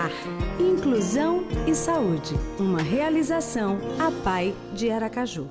ar. Inclusão e saúde. Uma realização APAI de Aracaju.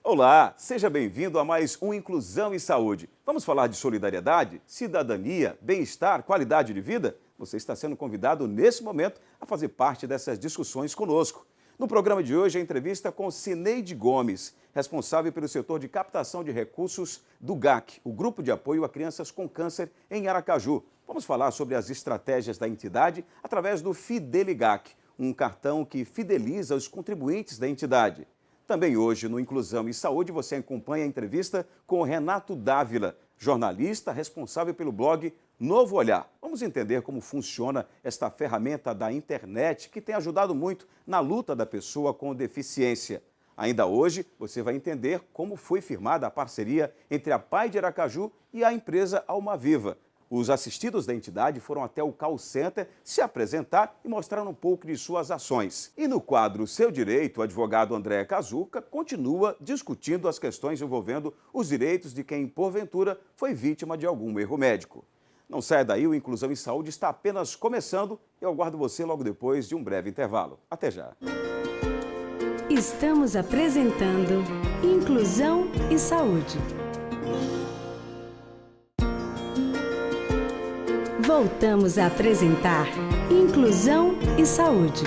Olá, seja bem-vindo a mais um Inclusão e Saúde. Vamos falar de solidariedade, cidadania, bem-estar, qualidade de vida? Você está sendo convidado nesse momento a fazer parte dessas discussões conosco. No programa de hoje, a entrevista com Cineide Gomes, responsável pelo setor de captação de recursos do GAC, o Grupo de Apoio a Crianças com Câncer em Aracaju. Vamos falar sobre as estratégias da entidade através do Fideligac, um cartão que fideliza os contribuintes da entidade. Também hoje, no Inclusão e Saúde, você acompanha a entrevista com Renato Dávila, jornalista responsável pelo blog Novo Olhar. Vamos entender como funciona esta ferramenta da internet que tem ajudado muito na luta da pessoa com deficiência. Ainda hoje, você vai entender como foi firmada a parceria entre a APAI de Aracaju e a empresa Almaviva. Os assistidos da entidade foram até o call center se apresentar e mostrar um pouco de suas ações. E no quadro Seu Direito, o advogado André Kazuca continua discutindo as questões envolvendo os direitos de quem, porventura, foi vítima de algum erro médico. Não saia daí, o Inclusão e Saúde está apenas começando. Eu aguardo você logo depois de um breve intervalo. Até já. Estamos apresentando Inclusão e Saúde. Voltamos a apresentar Inclusão e Saúde.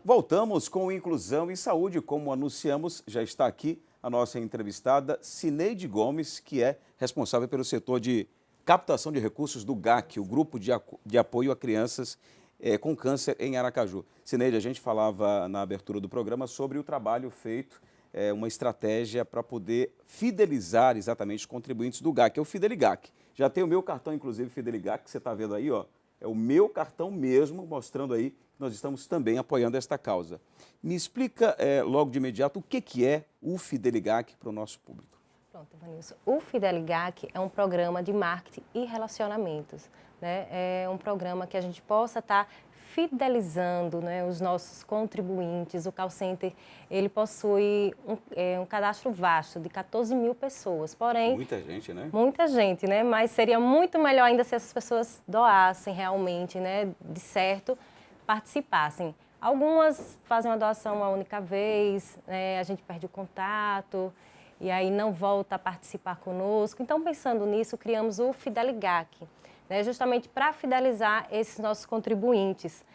Voltamos com Inclusão e Saúde. Como anunciamos, já está aqui a nossa entrevistada Cineide Gomes, que é responsável pelo setor de captação de recursos do GAC, o Grupo de Apoio a Crianças com Câncer em Aracaju. Cineide, a gente falava na abertura do programa sobre o trabalho feito, uma estratégia para poder fidelizar exatamente os contribuintes do GAC, é o Fideligac. Já tem o meu cartão, inclusive, Fideligac, que você está vendo aí, ó. É o meu cartão mesmo, mostrando aí que nós estamos também apoiando esta causa. Me explica logo de imediato o que é o Fideligac para o nosso público. Pronto, Vanilson. O Fideligac é um programa de marketing e relacionamentos, né? É um programa que a gente possa estar fidelizando, né, os nossos contribuintes. O call center, ele possui um cadastro vasto de 14 mil pessoas, porém... Muita gente, né? Muita gente, né? Mas seria muito melhor ainda se essas pessoas doassem realmente, né, de certo, participassem. Algumas fazem uma doação uma única vez, né, a gente perde o contato e aí não volta a participar conosco. Então, pensando nisso, criamos o Fideligac, né, justamente para fidelizar esses nossos contribuintes.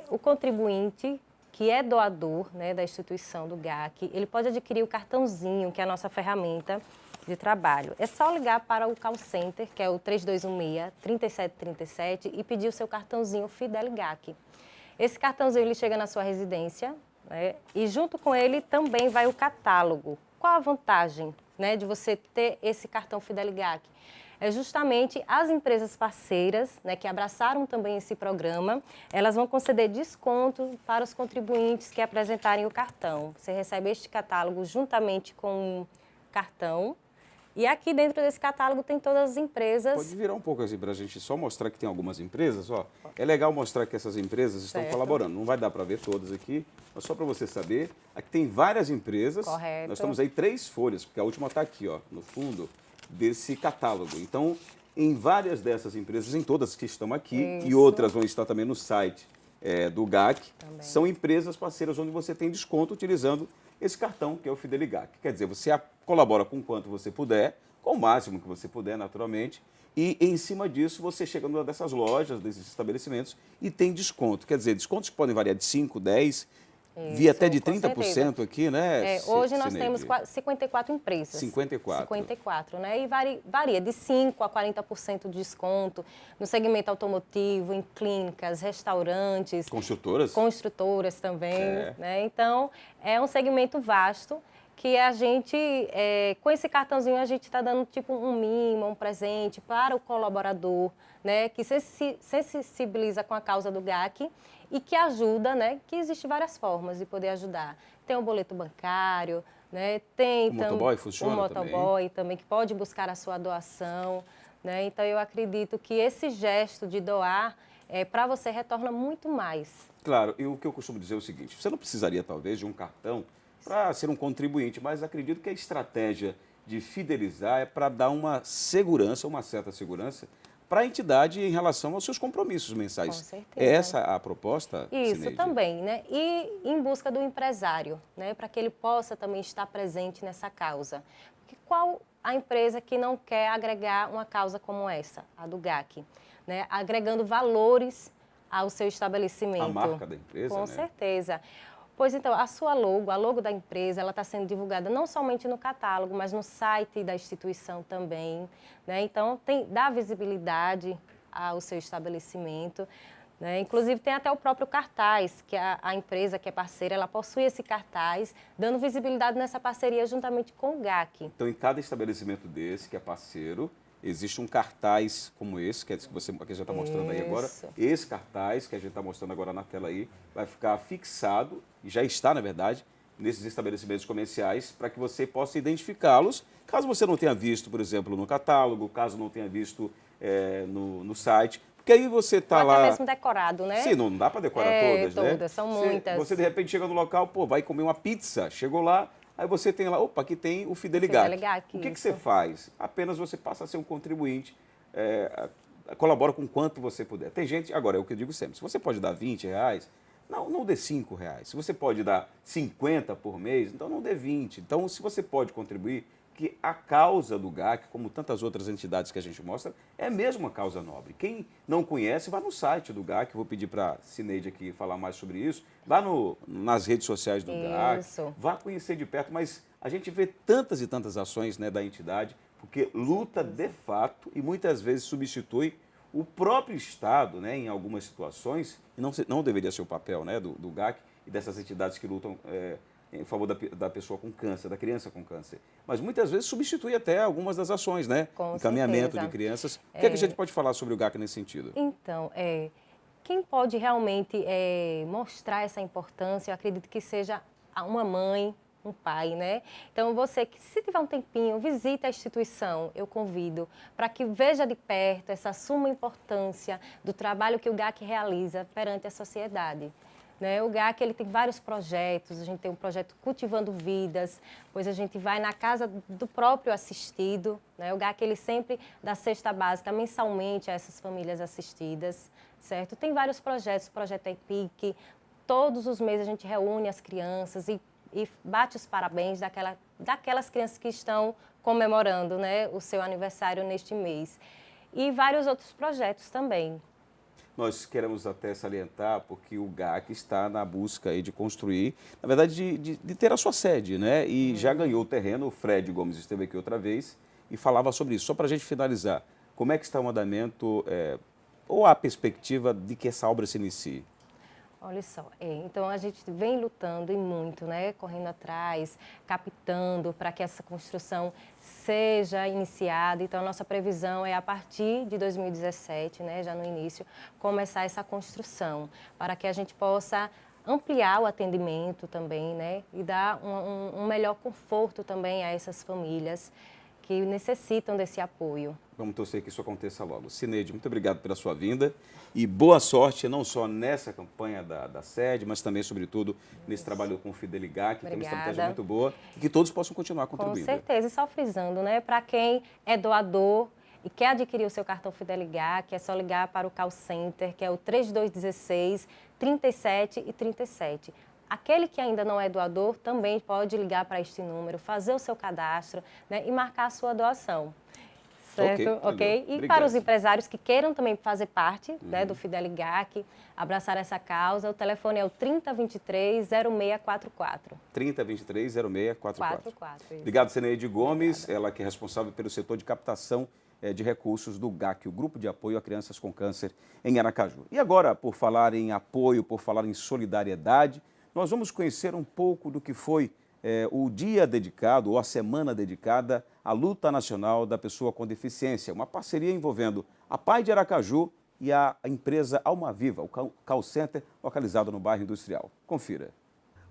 O contribuinte que é doador, né, da instituição do GAC, ele pode adquirir o cartãozinho, que é a nossa ferramenta de trabalho. É só ligar para o call center, que é o 3216-3737, e pedir o seu cartãozinho Fideligac. Esse cartãozinho ele chega na sua residência, né, e junto com ele também vai o catálogo. Qual a vantagem, né, de você ter esse cartão Fideligac? É justamente as empresas parceiras, né, que abraçaram também esse programa, elas vão conceder desconto para os contribuintes que apresentarem o cartão. Você recebe este catálogo juntamente com o cartão. E aqui dentro desse catálogo tem todas as empresas. Pode virar um pouco assim para a gente só mostrar que tem algumas empresas, ó. É legal mostrar que essas empresas estão colaborando. Não vai dar para ver todas aqui, mas só para você saber, aqui tem várias empresas. Correto. Nós temos aí 3 folhas, porque a última está aqui, ó, no fundo desse catálogo. Então, em várias dessas empresas, em todas que estão aqui, e outras vão estar também no site do GAC, também. São empresas parceiras onde você tem desconto utilizando esse cartão, que é o Fideligac. Quer dizer, você colabora com quanto você puder, com o máximo que você puder, naturalmente, e em cima disso você chega numa dessas lojas, desses estabelecimentos, e tem desconto. Quer dizer, descontos que podem variar de 5%, 10%, vi até de 30% aqui, né? Hoje nós temos 54 empresas. 54, né? E varia de 5% a 40% de desconto no segmento automotivo, em clínicas, restaurantes. Construtoras? Construtoras também, né? Então, é um segmento vasto que a gente, com esse cartãozinho, a gente está dando tipo um mimo, um presente para o colaborador, né? Que se sensibiliza com a causa do GAC e que ajuda, né? Que existem várias formas de poder ajudar. Tem o boleto bancário, né? Tem o motoboy funciona o motoboy também, que pode buscar a sua doação, né? Então, eu acredito que esse gesto de doar, para você, retorna muito mais. Claro, e o que eu costumo dizer é o seguinte, você não precisaria, talvez, de um cartão para ser um contribuinte, mas acredito que a estratégia de fidelizar é para dar uma segurança, uma certa segurança, para a entidade em relação aos seus compromissos mensais. Com certeza. É essa a proposta, Isso Cineide? também, né? E em busca do empresário, né? Para que ele possa também estar presente nessa causa. Porque qual a empresa que não quer agregar uma causa como essa, a do GAC, né? Agregando valores ao seu estabelecimento. A marca da empresa, Com né? certeza. Pois então, a logo da empresa, ela está sendo divulgada não somente no catálogo, mas no site da instituição também, né? Então, dá visibilidade ao seu estabelecimento, né? Inclusive, tem até o próprio cartaz, que a empresa que é parceira, ela possui esse cartaz, dando visibilidade nessa parceria juntamente com o GAC. Então, em cada estabelecimento desse, que é parceiro, existe um cartaz como esse, que é esse que você já está mostrando aí agora. Esse cartaz que a gente está mostrando agora na tela aí, vai ficar fixado, e já está, na verdade, nesses estabelecimentos comerciais, para que você possa identificá-los, caso você não tenha visto, por exemplo, no catálogo, caso não tenha visto no site, porque aí você está lá... Até mesmo decorado, né? Sim, não dá para decorar todas, né? Todas, são muitas. Você, de repente, chega no local, pô, vai comer uma pizza, chegou lá, aí você tem lá, opa, aqui tem o Fideligate. O que você faz? Apenas você passa a ser um contribuinte, colabora com quanto você puder. Tem gente, agora é o que eu digo sempre, se você pode dar R$20, não dê R$5. Se você pode dar 50 por mês, então não dê 20. Então, se você pode contribuir, que a causa do GAC, como tantas outras entidades que a gente mostra, é mesmo uma causa nobre. Quem não conhece, vá no site do GAC, vou pedir para a Cineide aqui falar mais sobre isso, vá nas redes sociais do GAC, vá conhecer de perto, mas a gente vê tantas e tantas ações, né, da entidade, porque luta de fato e muitas vezes substitui o próprio Estado, né, em algumas situações, e não deveria ser o papel, né, do GAC e dessas entidades que lutam em favor da pessoa com câncer, da criança com câncer. Mas muitas vezes substitui até algumas das ações, né? Com encaminhamento certeza. de crianças. O que é que a gente pode falar sobre o GAC nesse sentido? Então, quem pode realmente mostrar essa importância, eu acredito que seja uma mãe, um pai, né? Então, você que, se tiver um tempinho, visita a instituição, eu convido, para que veja de perto essa suma importância do trabalho que o GAC realiza perante a sociedade. Né? O GAC ele tem vários projetos, a gente tem um projeto Cultivando Vidas, pois a gente vai na casa do próprio assistido. Né? O GAC ele sempre dá cesta básica mensalmente a essas famílias assistidas, certo? Tem vários projetos, o projeto EPIC, todos os meses a gente reúne as crianças e bate os parabéns daquelas crianças que estão comemorando, né, o seu aniversário neste mês. E vários outros projetos também. Nós queremos até salientar, porque o GAC está na busca aí de construir, na verdade, de ter a sua sede, né? E já ganhou o terreno, o Fred Gomes esteve aqui outra vez e falava sobre isso. Só para a gente finalizar, como é que está o andamento ou a perspectiva de que essa obra se inicie? Olha só, então a gente vem lutando e muito, né, correndo atrás, captando para que essa construção seja iniciada. Então a nossa previsão é a partir de 2017, né, já no início, começar essa construção, para que a gente possa ampliar o atendimento também, né, e dar um melhor conforto também a essas famílias que necessitam desse apoio. Vamos torcer que isso aconteça logo. Cineide, muito obrigado pela sua vinda e boa sorte, não só nessa campanha da sede, mas também, sobretudo, nesse trabalho com o Fideligate, que tem uma estratégia muito boa e que todos possam continuar contribuindo. Com certeza, e só frisando, né, para quem é doador e quer adquirir o seu cartão Fideligate, é só ligar para o call center, que é o 3216 37 e 37. Aquele que ainda não é doador também pode ligar para este número, fazer o seu cadastro, né, e marcar a sua doação. Certo? Ok? E Obrigado. para os empresários que queiram também fazer parte, né, do Fideligate, abraçar essa causa, o telefone é o 3023-0644. 3023-0644. Obrigado, Cineide Gomes, obrigada. Ela que é responsável pelo setor de captação de recursos do GAC, o Grupo de Apoio a Crianças com Câncer em Aracaju. E agora, por falar em apoio, por falar em solidariedade, nós vamos conhecer um pouco do que foi o dia dedicado, ou a semana dedicada à luta nacional da pessoa com deficiência, uma parceria envolvendo a PAI de Aracaju e a empresa Alma Viva, o call center localizado no bairro Industrial. Confira.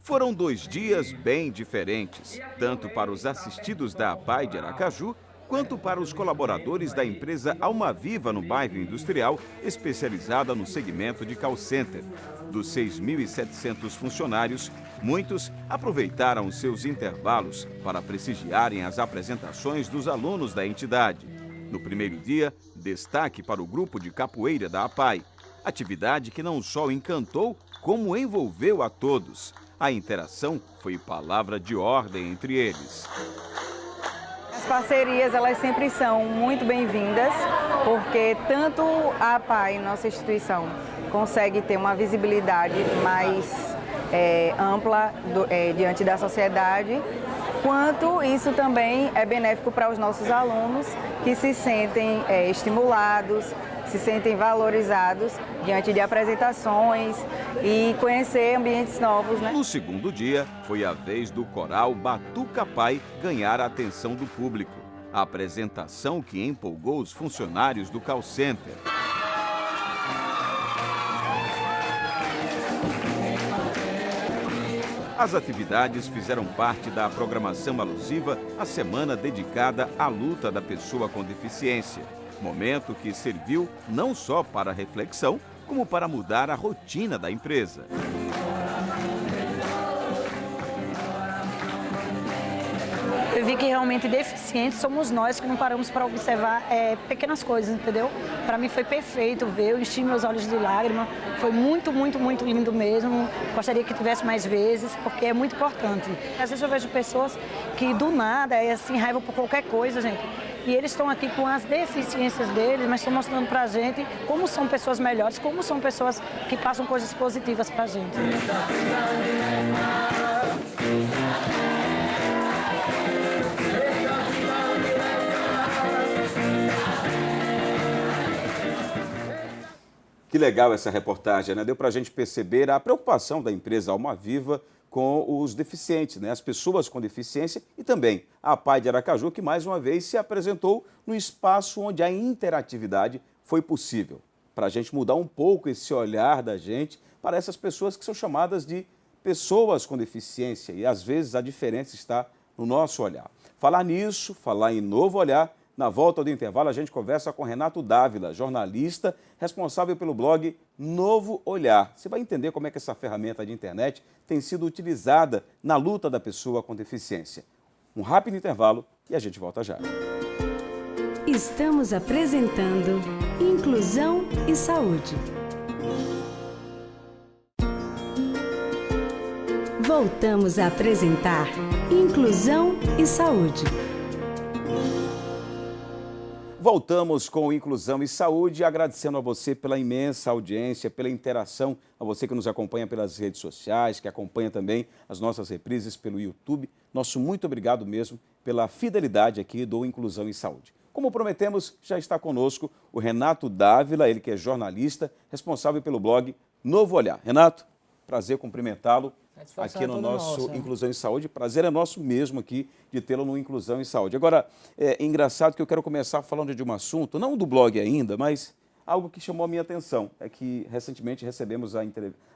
Foram 2 dias bem diferentes, tanto para os assistidos da PAI de Aracaju, quanto para os colaboradores da empresa Alma Viva no bairro Industrial, especializada no segmento de call center. Dos 6.700 funcionários, muitos aproveitaram seus intervalos para prestigiarem as apresentações dos alunos da entidade. No primeiro dia, destaque para o grupo de capoeira da APAI. Atividade que não só encantou, como envolveu a todos. A interação foi palavra de ordem entre eles. As parcerias, elas sempre são muito bem-vindas, porque tanto a APAI, nossa instituição, consegue ter uma visibilidade mais ampla diante da sociedade, quanto isso também é benéfico para os nossos alunos, que se sentem estimulados, se sentem valorizados diante de apresentações e conhecer ambientes novos, né? No segundo dia, foi a vez do coral Batuca Pai ganhar a atenção do público. A apresentação que empolgou os funcionários do call center. As atividades fizeram parte da programação alusiva à semana dedicada à luta da pessoa com deficiência. Momento que serviu não só para reflexão, como para mudar a rotina da empresa. Eu vi que realmente deficientes somos nós que não paramos para observar pequenas coisas, entendeu? Para mim foi perfeito ver, eu enchi meus olhos de lágrima, foi muito, muito, muito lindo mesmo. Gostaria que tivesse mais vezes, porque é muito importante. Às vezes eu vejo pessoas que do nada assim raiva por qualquer coisa, gente. E eles estão aqui com as deficiências deles, mas estão mostrando para a gente como são pessoas melhores, como são pessoas que passam coisas positivas para a gente. Que legal essa reportagem, né? Deu para a gente perceber a preocupação da empresa Alma Viva com os deficientes, né? As pessoas com deficiência e também a APAI de Aracaju, que mais uma vez se apresentou no espaço onde a interatividade foi possível. Para a gente mudar um pouco esse olhar da gente para essas pessoas que são chamadas de pessoas com deficiência e às vezes a diferença está no nosso olhar. Falar nisso, falar em novo olhar, na volta do intervalo a gente conversa com Renato Dávila, jornalista responsável pelo blog Novo Olhar. Você vai entender como é que essa ferramenta de internet tem sido utilizada na luta da pessoa com deficiência. Um rápido intervalo e a gente volta já. Estamos apresentando Inclusão e Saúde. Voltamos a apresentar Inclusão e Saúde. Voltamos com Inclusão e Saúde, agradecendo a você pela imensa audiência, pela interação, a você que nos acompanha pelas redes sociais, que acompanha também as nossas reprises pelo YouTube. Nosso muito obrigado mesmo pela fidelidade aqui do Inclusão e Saúde. Como prometemos, já está conosco o Renato Dávila, ele que é jornalista, responsável pelo blog Novo Olhar. Renato, prazer cumprimentá-lo aqui no nosso Inclusão e Saúde. Prazer é nosso mesmo aqui de tê-lo no Inclusão e Saúde. Agora, é engraçado que eu quero começar falando de um assunto, não do blog ainda, mas algo que chamou a minha atenção. É que recentemente recebemos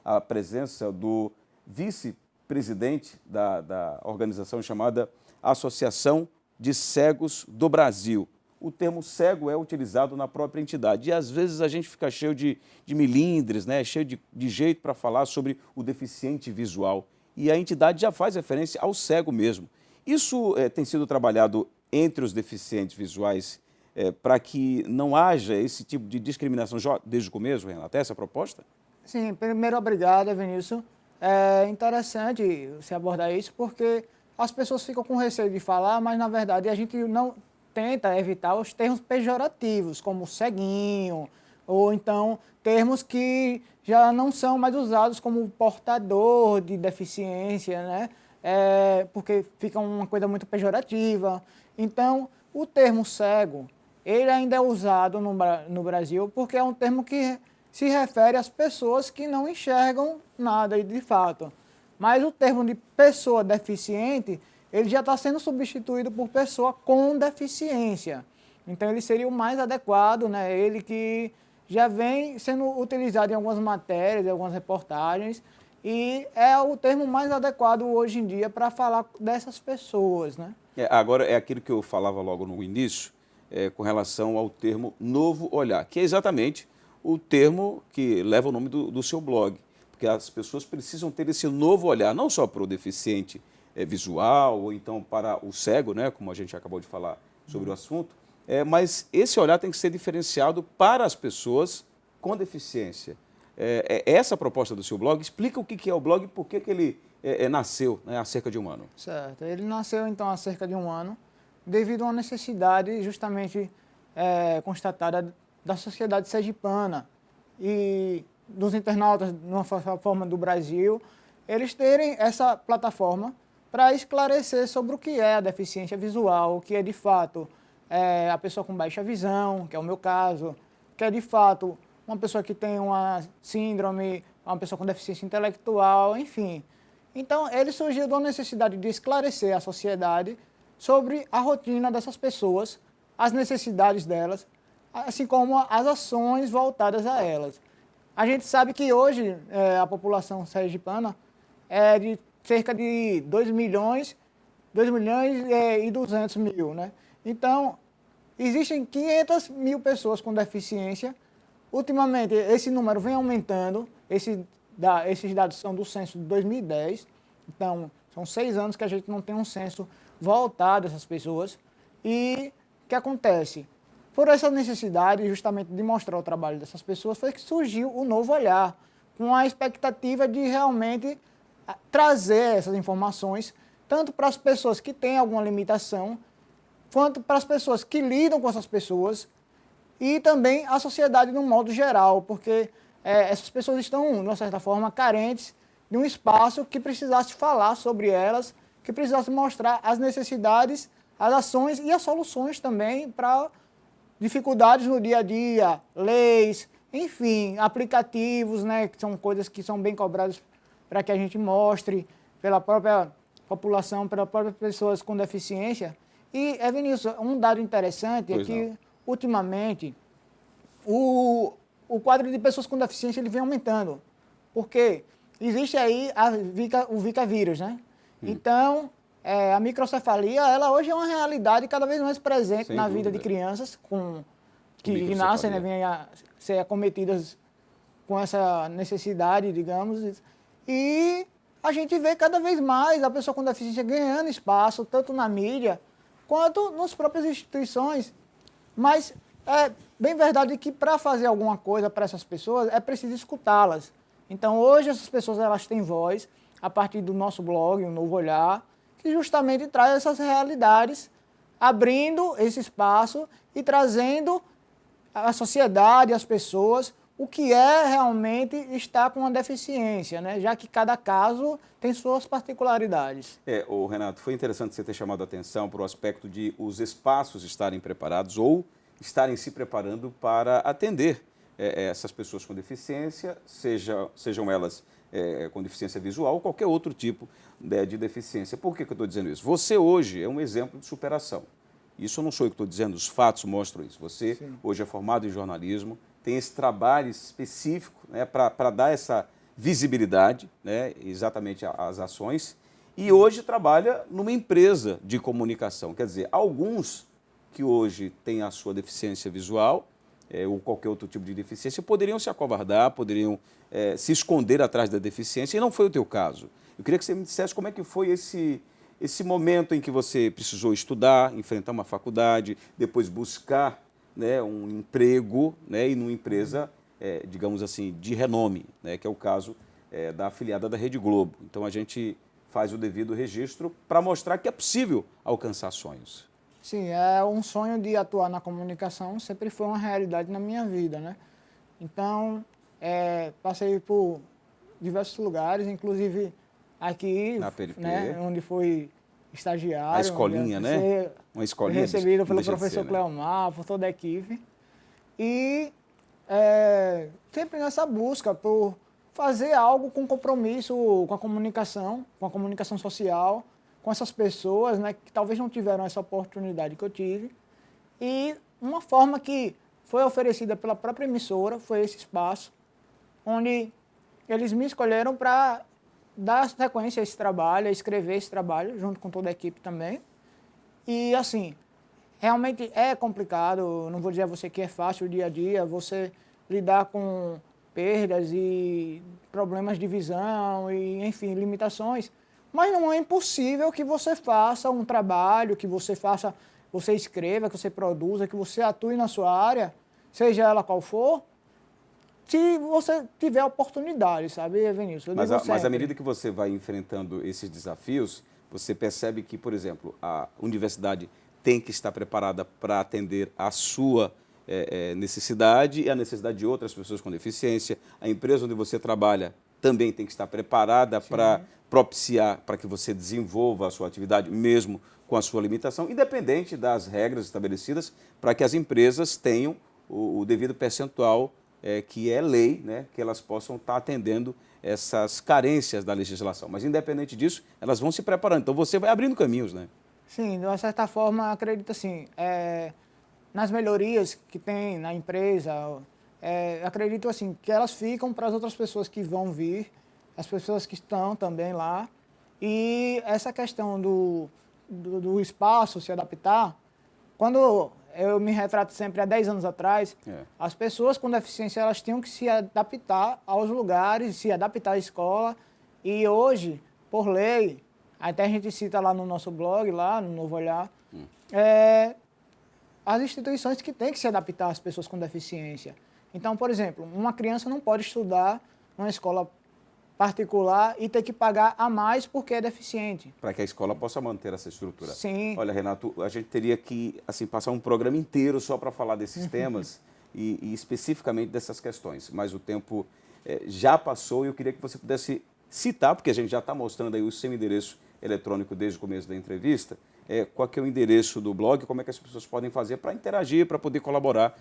a presença do vice-presidente da organização chamada Associação de Cegos do Brasil. O termo cego é utilizado na própria entidade e às vezes a gente fica cheio de milindres, né? Cheio de jeito para falar sobre o deficiente visual. E a entidade já faz referência ao cego mesmo. Isso tem sido trabalhado entre os deficientes visuais para que não haja esse tipo de discriminação desde o começo, Renato? É essa a proposta? Sim, primeiro obrigado, Vinícius. É interessante você abordar isso porque as pessoas ficam com receio de falar, mas na verdade a gente não tenta evitar os termos pejorativos, como ceguinho, ou então termos que já não são mais usados como portador de deficiência, né? Porque fica uma coisa muito pejorativa. Então, o termo cego, ele ainda é usado no Brasil porque é um termo que se refere às pessoas que não enxergam nada de fato. Mas o termo de pessoa deficiente, ele já está sendo substituído por pessoa com deficiência. Então, ele seria o mais adequado, né? Ele que já vem sendo utilizado em algumas matérias, em algumas reportagens, e é o termo mais adequado hoje em dia para falar dessas pessoas, né? Agora, é aquilo que eu falava logo no início, com relação ao termo Novo Olhar, que é exatamente o termo que leva o nome do seu blog, porque as pessoas precisam ter esse novo olhar, não só para o deficiente visual, ou então para o cego, né, como a gente acabou de falar sobre o assunto, mas esse olhar tem que ser diferenciado para as pessoas com deficiência. Essa a proposta do seu blog. Explica o que é o blog e por que ele nasceu, né, há cerca de um ano. Certo. Ele nasceu, então, há cerca de um ano, devido a uma necessidade justamente constatada da sociedade sergipana e dos internautas, de uma forma do Brasil, eles terem essa plataforma para esclarecer sobre o que é a deficiência visual, o que é de fato a pessoa com baixa visão, que é o meu caso, que é de fato uma pessoa que tem uma síndrome, uma pessoa com deficiência intelectual, enfim. Então, ele surgiu de uma necessidade de esclarecer a sociedade sobre a rotina dessas pessoas, as necessidades delas, assim como as ações voltadas a elas. A gente sabe que hoje a população sergipana é de cerca de 2 milhões e 200 mil, né? Então, existem 500 mil pessoas com deficiência. Ultimamente, esse número vem aumentando. Esses dados são do censo de 2010. Então, são 6 anos que a gente não tem um censo voltado a essas pessoas. E o que acontece? Por essa necessidade, justamente, de mostrar o trabalho dessas pessoas, foi que surgiu o Novo Olhar, com a expectativa de realmente trazer essas informações, tanto para as pessoas que têm alguma limitação, quanto para as pessoas que lidam com essas pessoas, e também a sociedade no modo geral, porque essas pessoas estão, de uma certa forma, carentes de um espaço que precisasse falar sobre elas, que precisasse mostrar as necessidades, as ações e as soluções também para dificuldades no dia a dia, leis, enfim, aplicativos, né, que são coisas que são bem cobradas para que a gente mostre pela própria população, pelas próprias pessoas com deficiência. E, Vinícius, um dado interessante é que, ultimamente, o quadro de pessoas com deficiência ele vem aumentando. Porque existe aí o Zika vírus, né? Então, a microcefalia, ela hoje é uma realidade cada vez mais presente Sem na dúvida. vida de crianças que nascem, né, vêm a ser acometidas com essa necessidade, digamos. E a gente vê cada vez mais a pessoa com deficiência ganhando espaço, tanto na mídia quanto nas próprias instituições. Mas é bem verdade que para fazer alguma coisa para essas pessoas é preciso escutá-las. Então hoje essas pessoas elas têm voz a partir do nosso blog, o Novo Olhar, que justamente traz essas realidades, abrindo esse espaço e trazendo à sociedade, às pessoas, o que é realmente estar com uma deficiência, né? Já que cada caso tem suas particularidades. Renato, foi interessante você ter chamado a atenção para o aspecto de os espaços estarem preparados ou estarem se preparando para atender essas pessoas com deficiência, sejam elas com deficiência visual ou qualquer outro tipo de deficiência. Por que eu estou dizendo isso? Você hoje é um exemplo de superação. Isso não sou eu que estou dizendo, os fatos mostram isso. Você hoje é formado em jornalismo, tem esse trabalho específico, né, para dar essa visibilidade, né, exatamente às ações, e hoje trabalha numa empresa de comunicação. Quer dizer, alguns que hoje têm a sua deficiência visual ou qualquer outro tipo de deficiência poderiam se acovardar, poderiam se esconder atrás da deficiência, e não foi o teu caso. Eu queria que você me dissesse como é que foi esse momento em que você precisou estudar, enfrentar uma faculdade, depois buscar, né, um emprego, né, e numa empresa, digamos assim, de renome, né, que é o caso da afiliada da Rede Globo. Então a gente faz o devido registro para mostrar que é possível alcançar sonhos. Sim, é um sonho de atuar na comunicação, sempre foi uma realidade na minha vida, né? Então, passei por diversos lugares, inclusive aqui, Na PLP, né, onde fui estagiário. A escolinha, né? Uma escolinha. Recebido pelo deixa de professor ser, né? Cleomar, por toda a equipe. E sempre nessa busca por fazer algo com compromisso com a comunicação social, com essas pessoas, né, que talvez não tiveram essa oportunidade que eu tive. E uma forma que foi oferecida pela própria emissora foi esse espaço, onde eles me escolheram para dar sequência a esse trabalho, a escrever esse trabalho, junto com toda a equipe também. E, assim, realmente é complicado, não vou dizer a você que é fácil o dia a dia, você lidar com perdas e problemas de visão e, enfim, limitações, mas não é impossível que você faça um trabalho, que você faça você escreva, que você produza, que você atue na sua área, seja ela qual for, se você tiver oportunidade, sabe, Vinícius? Mas à medida que você vai enfrentando esses desafios, você percebe que, por exemplo, a universidade tem que estar preparada para atender a sua necessidade e a necessidade de outras pessoas com deficiência. A empresa onde você trabalha também tem que estar preparada para propiciar para que você desenvolva a sua atividade, mesmo com a sua limitação, independente das regras estabelecidas, para que as empresas tenham o devido percentual que é lei, né, que elas possam estar atendendo essas carências da legislação. Mas, independente disso, elas vão se preparando. Então, você vai abrindo caminhos, né? Sim, de uma certa forma, acredito assim, nas melhorias que tem na empresa, acredito assim, que elas ficam para as outras pessoas que vão vir, as pessoas que estão também lá. E essa questão do espaço se adaptar, quando eu me retrato sempre há 10 anos atrás, as pessoas com deficiência elas tinham que se adaptar aos lugares, se adaptar à escola. E hoje, por lei, até a gente cita lá no nosso blog, lá no Novo Olhar, as instituições que têm que se adaptar às pessoas com deficiência. Então, por exemplo, uma criança não pode estudar numa escola particular e ter que pagar a mais porque é deficiente. Para que a escola possa manter essa estrutura. Sim. Olha, Renato, a gente teria que passar um programa inteiro só para falar desses temas e especificamente dessas questões. Mas o tempo já passou e eu queria que você pudesse citar, porque a gente já está mostrando aí o seu endereço eletrônico desde o começo da entrevista, qual que é o endereço do blog, como é que as pessoas podem fazer para interagir, para poder colaborar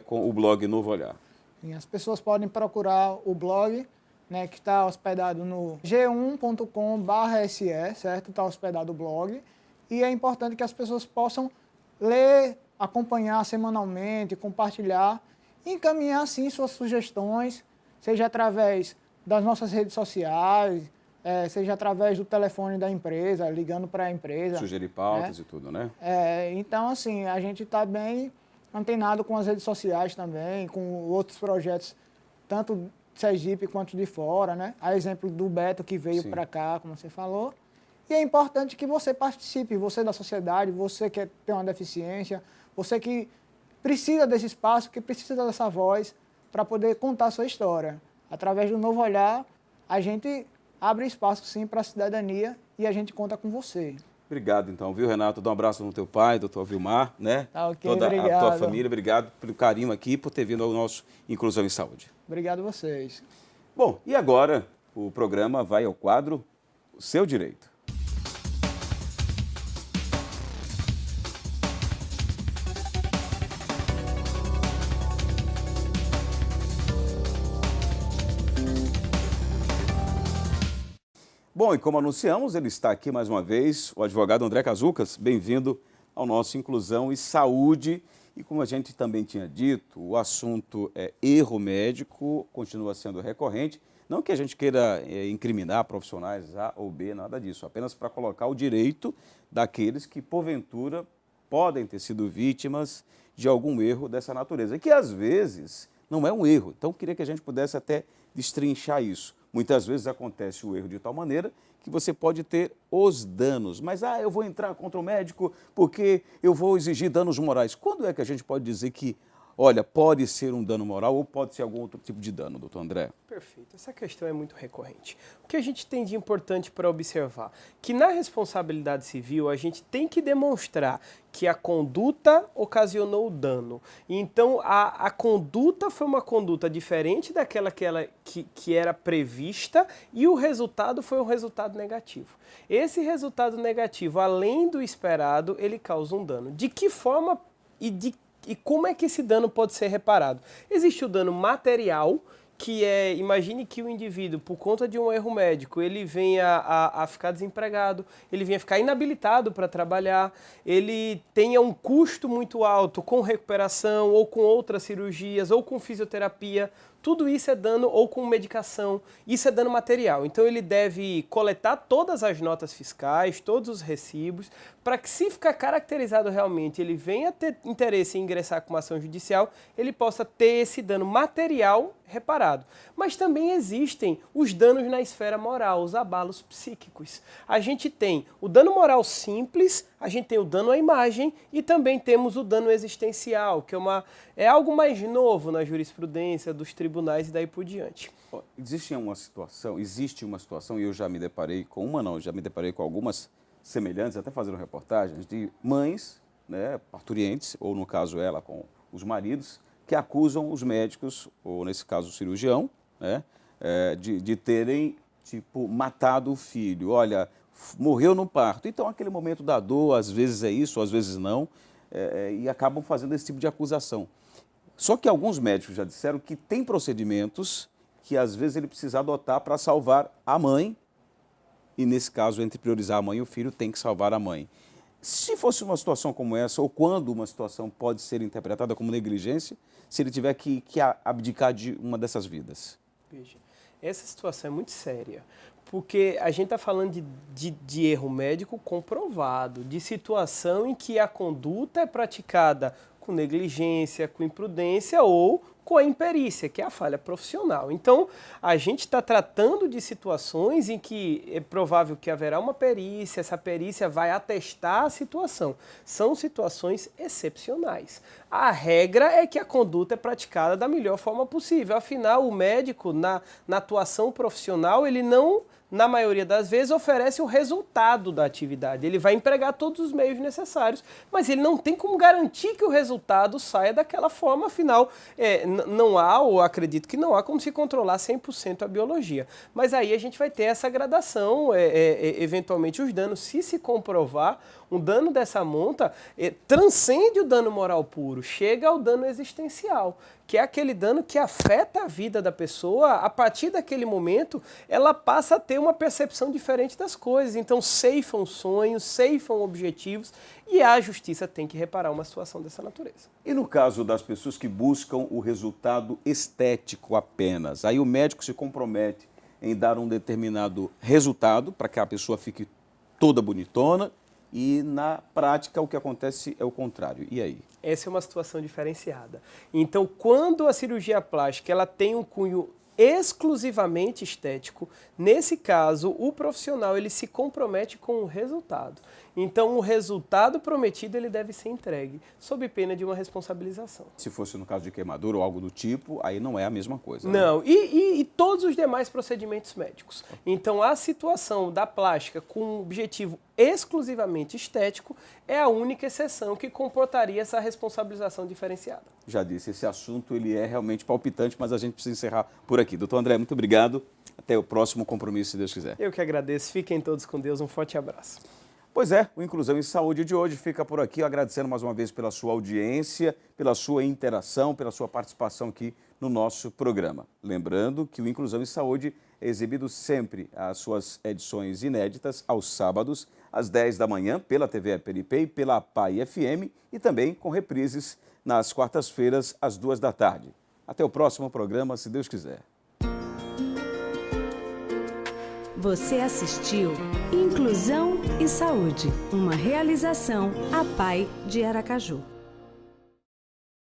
com o blog Novo Olhar. Sim, as pessoas podem procurar o blog, né, que está hospedado no g1.com/se, certo? Está hospedado o blog. E é importante que as pessoas possam ler, acompanhar semanalmente, compartilhar, e encaminhar, sim, suas sugestões, seja através das nossas redes sociais, seja através do telefone da empresa, ligando para a empresa. Sugerir pautas e tudo, né? Então, assim, a gente está bem antenado com as redes sociais também, com outros projetos, tanto de Sergipe quanto de fora, né? A exemplo do Beto, que veio para cá, como você falou. E é importante que você participe, você da sociedade, você que tem uma deficiência, você que precisa desse espaço, que precisa dessa voz para poder contar a sua história. Através do Novo Olhar, a gente abre espaço, sim, para a cidadania e a gente conta com você. Obrigado, então, viu, Renato? Dá um abraço no teu pai, doutor Vilmar, né? Tá, ok, toda obrigado. a tua família. Obrigado pelo carinho aqui e por ter vindo ao nosso Inclusão em Saúde. Obrigado a vocês. Bom, e agora o programa vai ao quadro O Seu Direito. Bom, e como anunciamos, ele está aqui mais uma vez, o advogado André Cazucas. Bem-vindo ao nosso Inclusão e Saúde. E como a gente também tinha dito, o assunto é erro médico, continua sendo recorrente. Não que a gente queira incriminar profissionais A ou B, nada disso, apenas para colocar o direito daqueles que, porventura, podem ter sido vítimas de algum erro dessa natureza, que às vezes não é um erro. Então, queria que a gente pudesse até destrinchar isso. Muitas vezes acontece o erro de tal maneira que você pode ter os danos. Mas, eu vou entrar contra o médico porque eu vou exigir danos morais. Quando é que a gente pode dizer que, olha, pode ser um dano moral ou pode ser algum outro tipo de dano, doutor André? Perfeito. Essa questão é muito recorrente. O que a gente tem de importante para observar? Que na responsabilidade civil a gente tem que demonstrar que a conduta ocasionou o dano. Então, a conduta foi uma conduta diferente daquela que era prevista e o resultado foi um resultado negativo. Esse resultado negativo, além do esperado, ele causa um dano. De que forma e como é que esse dano pode ser reparado? Existe o dano material, que imagine que o indivíduo, por conta de um erro médico, ele venha a ficar desempregado, ele venha a ficar inabilitado para trabalhar, ele tenha um custo muito alto com recuperação ou com outras cirurgias ou com fisioterapia. tudo isso é dano ou com medicação, isso é dano material. Então ele deve coletar todas as notas fiscais, todos os recibos, para que se ficar caracterizado realmente, ele venha ter interesse em ingressar com uma ação judicial, ele possa ter esse dano material reparado. Mas também existem os danos na esfera moral, os abalos psíquicos. A gente tem o dano moral simples, a gente tem o dano à imagem e também temos o dano existencial, que é algo mais novo na jurisprudência dos tribunais e daí por diante. Existe uma situação, e eu já me deparei com já me deparei com algumas semelhantes, até fazendo reportagens, de mães, né, parturientes, ou no caso ela com os maridos, que acusam os médicos, ou nesse caso o cirurgião, né, de terem, matado o filho. Olha, morreu no parto. Então, aquele momento da dor, às vezes é isso, às vezes não, e acabam fazendo esse tipo de acusação. Só que alguns médicos já disseram que tem procedimentos que, às vezes, ele precisa adotar para salvar a mãe, e nesse caso, entre priorizar a mãe e o filho, tem que salvar a mãe. Se fosse uma situação como essa, ou quando uma situação pode ser interpretada como negligência, se ele tiver que abdicar de uma dessas vidas? Veja, essa situação é muito séria, porque a gente está falando de erro médico comprovado, de situação em que a conduta é praticada com negligência, com imprudência ou com a imperícia, que é a falha profissional. Então, a gente está tratando de situações em que é provável que haverá uma perícia, essa perícia vai atestar a situação. São situações excepcionais. A regra é que a conduta é praticada da melhor forma possível. Afinal, o médico, na atuação profissional, ele não, na maioria das vezes, oferece o resultado da atividade. Ele vai empregar todos os meios necessários, mas ele não tem como garantir que o resultado saia daquela forma. Afinal, não há, ou acredito que não há, como se controlar 100% a biologia. Mas aí a gente vai ter essa gradação, eventualmente os danos, se comprovar, um dano dessa monta transcende o dano moral puro, chega ao dano existencial, que é aquele dano que afeta a vida da pessoa. A partir daquele momento, ela passa a ter uma percepção diferente das coisas. Então, ceifam sonhos, ceifam objetivos, e a justiça tem que reparar uma situação dessa natureza. E no caso das pessoas que buscam o resultado estético apenas, aí o médico se compromete em dar um determinado resultado para que a pessoa fique toda bonitona, e na prática o que acontece é o contrário. E aí? Essa é uma situação diferenciada. Então, quando a cirurgia plástica ela tem um cunho exclusivamente estético, nesse caso, o profissional ele se compromete com o resultado. Então, o resultado prometido ele deve ser entregue, sob pena de uma responsabilização. Se fosse no caso de queimadura ou algo do tipo, aí não é a mesma coisa. Né? Não, e todos os demais procedimentos médicos. Então, a situação da plástica com um objetivo exclusivamente estético é a única exceção que comportaria essa responsabilização diferenciada. Já disse, esse assunto ele é realmente palpitante, mas a gente precisa encerrar por aqui. Doutor André, muito obrigado. Até o próximo compromisso, se Deus quiser. Eu que agradeço. Fiquem todos com Deus. Um forte abraço. Pois é, o Inclusão em Saúde de hoje fica por aqui, agradecendo mais uma vez pela sua audiência, pela sua interação, pela sua participação aqui no nosso programa. Lembrando que o Inclusão em Saúde é exibido sempre, as suas edições inéditas, aos sábados, às 10 da manhã, pela TV APNP e pela APAI FM, e também com reprises nas quartas-feiras, às 2 da tarde. Até o próximo programa, se Deus quiser. Você assistiu Inclusão e Saúde, uma realização APAI de Aracaju.